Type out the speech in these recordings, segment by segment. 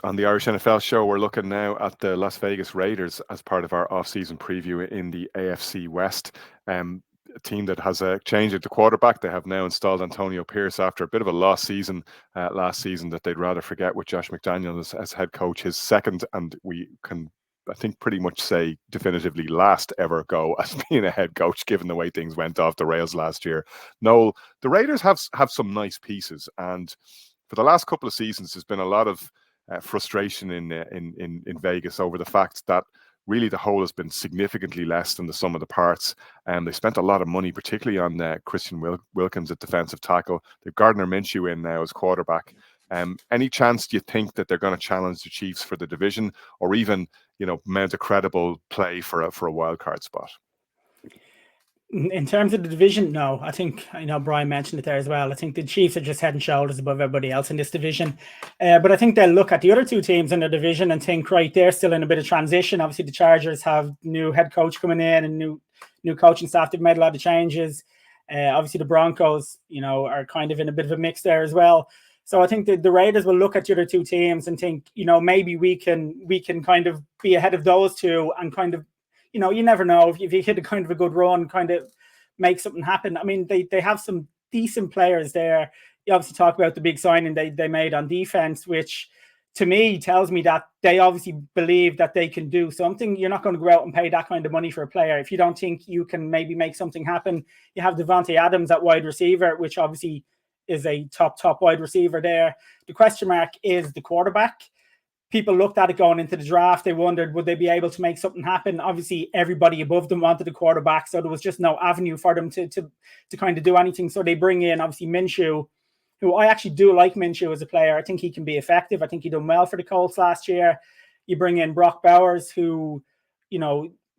On the Irish NFL show, we're looking now at the Las Vegas Raiders as part of our off-season preview in the AFC West. A team that has changed at the quarterback. They have now installed Antonio Pierce after a bit of a lost season last season that they'd rather forget, with Josh McDaniels as head coach, his second, and we can, I think, pretty much say definitively last ever go as being a head coach, given the way things went off the rails last year. Noel, the Raiders have some nice pieces, and for the last couple of seasons, there's been a lot of frustration in Vegas over the fact that really the whole has been significantly less than the sum of the parts. They spent a lot of money, particularly on Christian Wilkins at defensive tackle. They've Gardner Minshew in now as quarterback. Any chance do you think that they're going to challenge the Chiefs for the division, or even, mount a credible play for a wild card spot? In terms of the division, no. I think, Brian mentioned it there as well. I think the Chiefs are just head and shoulders above everybody else in this division. But I think they'll look at the other two teams in the division and think, right, they're still in a bit of transition. Obviously, the Chargers have new head coach coming in and new coaching staff. They've made a lot of changes. Obviously, the Broncos, are kind of in a bit of a mix there as well. So I think the Raiders will look at the other two teams and think, maybe we can kind of be ahead of those two and kind of, you never know if you hit a kind of a good run, kind of make something happen. I mean, they have some decent players there. You obviously talk about the big signing they made on defense, which to me tells me that they obviously believe that they can do something. You're not going to go out and pay that kind of money for a player if you don't think you can maybe make something happen. You have Devontae Adams at wide receiver, which obviously is a top wide receiver there. The question mark is the quarterback. People looked at it going into the draft. They wondered, would they be able to make something happen? Obviously, everybody above them wanted a quarterback, so there was just no avenue for them to kind of do anything. So they bring in, obviously, Minshew, who I actually do like Minshew as a player. I think he can be effective. I think he done well for the Colts last year. You bring in Brock Bowers, who,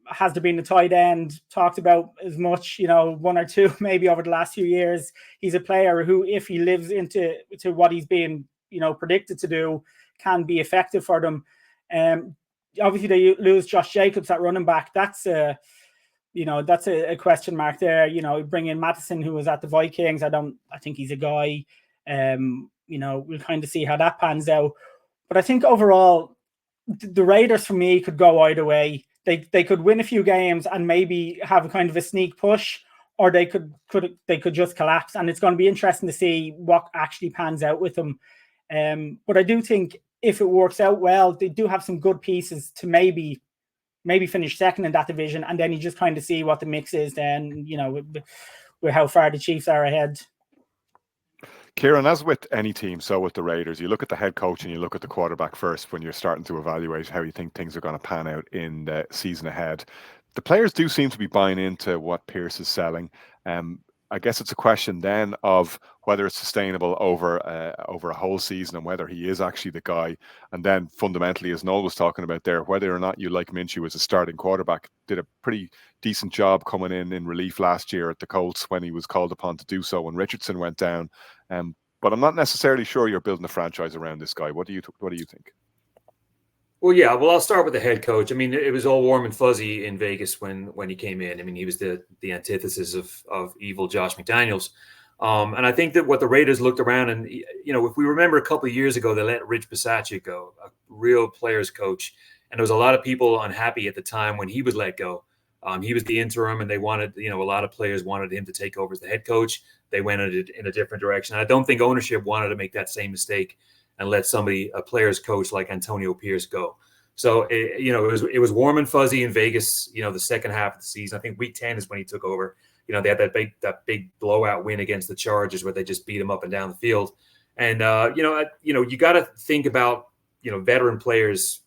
has to be in the tight end, talked about as much, one or two maybe over the last few years. He's a player who, if he lives into what he's being, predicted to do, can be effective for them. Obviously, they lose Josh Jacobs at running back. That's a question mark there. Bring in Mattison, who was at the Vikings. I think he's a guy. We'll kind of see how that pans out. But I think overall, the Raiders for me could go either way. They could win a few games and maybe have a kind of a sneak push, or they could just collapse. And it's going to be interesting to see what actually pans out with them. But I do think if it works out well, they do have some good pieces to maybe finish second in that division, and then you just kind of see what the mix is then, with how far the Chiefs are ahead. Kieran, as with any team, so with the Raiders, you look at the head coach and you look at the quarterback first when you're starting to evaluate how you think things are going to pan out in the season ahead. The players do seem to be buying into what Pierce is selling. I guess it's a question then of whether it's sustainable over a whole season and whether he is actually the guy. And then fundamentally, as Noel was talking about there, whether or not you like Minshew as a starting quarterback. Did a pretty decent job coming in relief last year at the Colts when he was called upon to do so when Richardson went down. But I'm not necessarily sure you're building a franchise around this guy. What do you think? Well, yeah. Well, I'll start with the head coach. I mean, it was all warm and fuzzy in Vegas when he came in. I mean, he was the antithesis of evil Josh McDaniels. And I think that what the Raiders looked around and, if we remember a couple of years ago, they let Rich Bisaccia go, a real players coach. And there was a lot of people unhappy at the time when he was let go. He was the interim, and they wanted, a lot of players wanted him to take over as the head coach. They went in a different direction. I don't think ownership wanted to make that same mistake and let a players coach like Antonio Pierce go. So, it was warm and fuzzy in Vegas, the second half of the season. I think week 10 is when he took over. They had that big blowout win against the Chargers where they just beat him up and down the field. And, you got to think about, veteran players.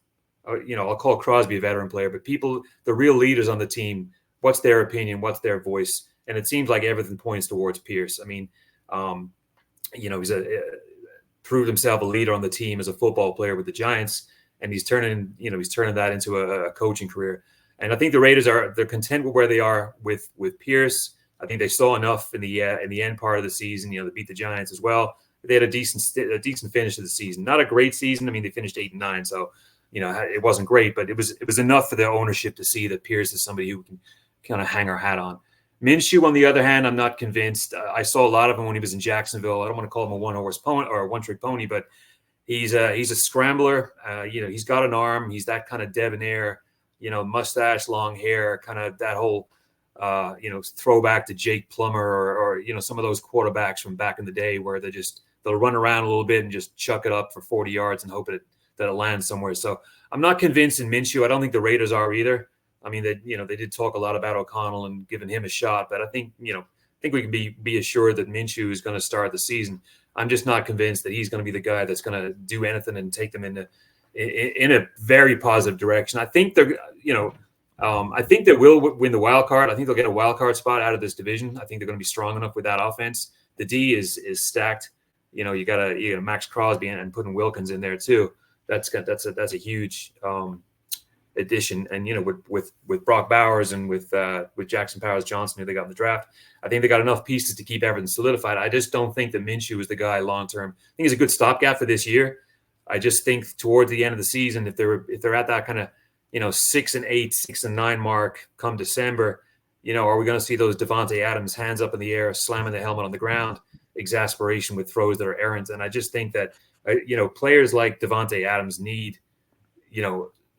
I'll call Crosby a veteran player, but the real leaders on the team, what's their opinion? What's their voice? And it seems like everything points towards Pierce. I mean, he's proved himself a leader on the team as a football player with the Giants, and he's turning that into a coaching career. And I think the Raiders they're content with where they are with Pierce. I think they saw enough in the end part of the season. They beat the Giants as well. They had a decent finish of the season. Not a great season. I mean, they finished 8-9, so it wasn't great, but it was enough for their ownership to see that Pierce is somebody who can kind of hang our hat on. Minshew, on the other hand, I'm not convinced. I saw a lot of him when he was in Jacksonville. I don't want to call him a one-horse pony or a one-trick pony, but He's a scrambler. He's got an arm. He's that kind of debonair, mustache, long hair, kind of that whole, throwback to Jake Plummer or some of those quarterbacks from back in the day where they'll run around a little bit and just chuck it up for 40 yards and hope that it lands somewhere. So I'm not convinced in Minshew. I don't think the Raiders are either. I mean, they did talk a lot about O'Connell and giving him a shot, but I think we can be assured that Minshew is going to start the season. I'm just not convinced that he's going to be the guy that's going to do anything and take them in a very positive direction. I think I think they will win the wild card. I think they'll get a wild card spot out of this division. I think they're going to be strong enough with that offense. The D is stacked. You got Max Crosby and putting Wilkins in there too. That's a huge addition. And with Brock Bowers and with Jackson Powers Johnson, who they got in the draft, I think they got enough pieces to keep everything solidified. I just don't think that Minshew is the guy long term. I think he's a good stopgap for this year. I just think towards the end of the season, if they're at that kind of 6-8, 6-9 mark come December, are we going to see those Davante Adams hands up in the air, slamming the helmet on the ground, exasperation with throws that are errant? And I just think that players like Davante Adams need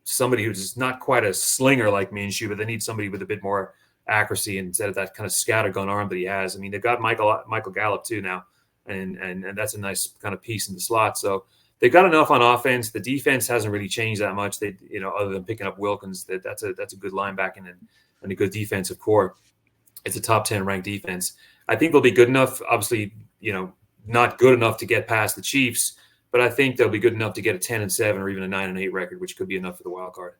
somebody who's just not quite a slinger like Minshew, but they need somebody with a bit more accuracy instead of that kind of scattergun arm that he has. I mean, they've got Michael Gallup too now, and that's a nice kind of piece in the slot. So they've got enough on offense. The defense hasn't really changed that much. They, other than picking up Wilkins, that's a good linebacking and a good defensive core. It's a top 10 ranked defense. I think they'll be good enough. Obviously, not good enough to get past the Chiefs, but I think they'll be good enough to get a 10-7 or even a 9-8 record, which could be enough for the wild card.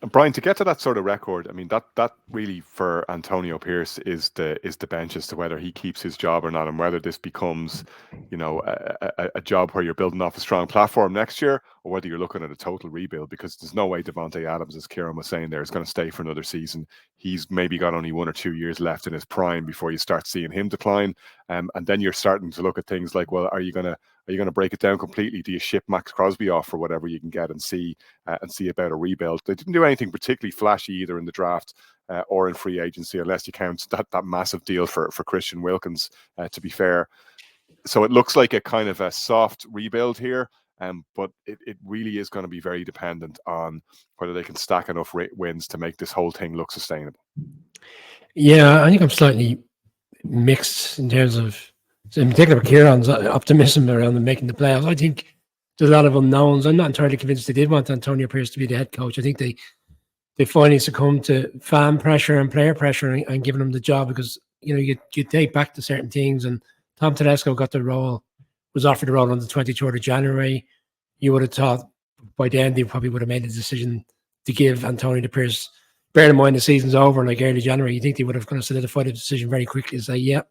And Brian, to get to that sort of record, I mean, that really for Antonio Pierce is the bench as to whether he keeps his job or not, and whether this becomes, a job where you're building off a strong platform next year, or whether you're looking at a total rebuild, because there's no way Davante Adams, as Kieran was saying there, is going to stay for another season. He's maybe got only 1 or 2 years left in his prime before you start seeing him decline. And then you're starting to look at things like, well, are you going to break it down completely? Do you ship Max Crosby off for whatever you can get and see about a rebuild? They didn't do anything particularly flashy either in the draft or in free agency, unless you count that massive deal for Christian Wilkins, to be fair. So it looks like a kind of a soft rebuild here, but it really is going to be very dependent on whether they can stack enough wins to make this whole thing look sustainable. Yeah, I think I'm slightly mixed in terms of, in particular, Kieran's optimism around them making the playoffs. I think there's a lot of unknowns. I'm not entirely convinced they did want Antonio Pierce to be the head coach. I think they finally succumbed to fan pressure and player pressure and giving him the job, because you take back to certain things, and Tom Tedesco was offered the role on the 23rd of January. You would have thought by then they probably would have made the decision to give Antonio Pierce. Bear in mind the season's over, like early January. You think they would have kind of solidified the decision very quickly and say, yeah,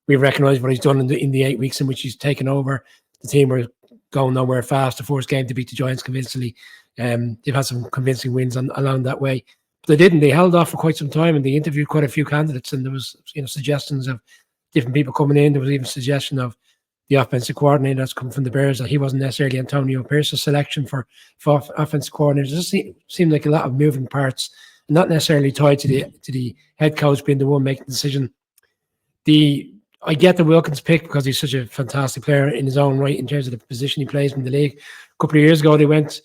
we recognise what he's done in the 8 weeks in which he's taken over. The team were going nowhere fast. The first game to beat the Giants convincingly. They've had some convincing wins along that way. But they didn't. They held off for quite some time, and they interviewed quite a few candidates, and there was suggestions of different people coming in. There was even suggestion of the offensive coordinator that's come from the Bears, that he wasn't necessarily Antonio Pierce's selection for offensive coordinators. It just seemed like a lot of moving parts, not necessarily tied to the head coach being the one making the decision. I get the Wilkins pick because he's such a fantastic player in his own right in terms of the position he plays in the league. A couple of years ago, they went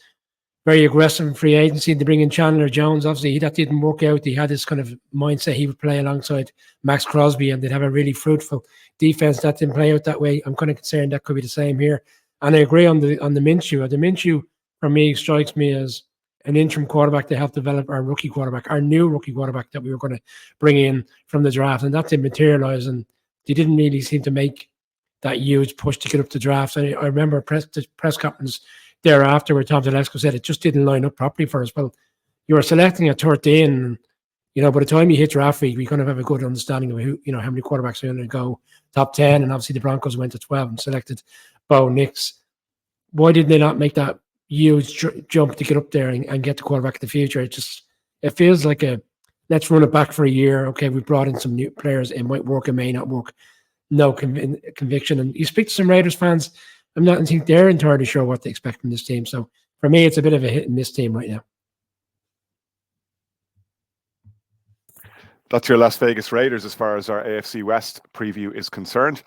very aggressive in free agency to bring in Chandler Jones. Obviously, that didn't work out. He had this kind of mindset he would play alongside Max Crosby, and they'd have a really fruitful defense. That didn't play out that way. I'm kind of concerned that could be the same here. And I agree on the Minshew. The Minshew, for me, strikes me as an interim quarterback to help develop our new rookie quarterback that we were going to bring in from the draft. And that didn't materialize, and they didn't really seem to make that huge push to get up the draft. I remember the press conference thereafter where Tom Tedesco said it just didn't line up properly for us. Well, you were selecting a 13, by the time you hit draft week, we kind of have a good understanding of who, how many quarterbacks are going to go top 10. And obviously the Broncos went to 12 and selected Bo Nix. Why did they not make that huge jump to get up there and get the quarterback of the future? It feels like let's run it back for a year. Okay, we've brought in some new players. It might work, it may not work. No conviction. And you speak to some Raiders fans, I don't think they're entirely sure what they expect from this team. So for me, it's a bit of a hit and miss team right now. That's your Las Vegas Raiders as far as our AFC West preview is concerned.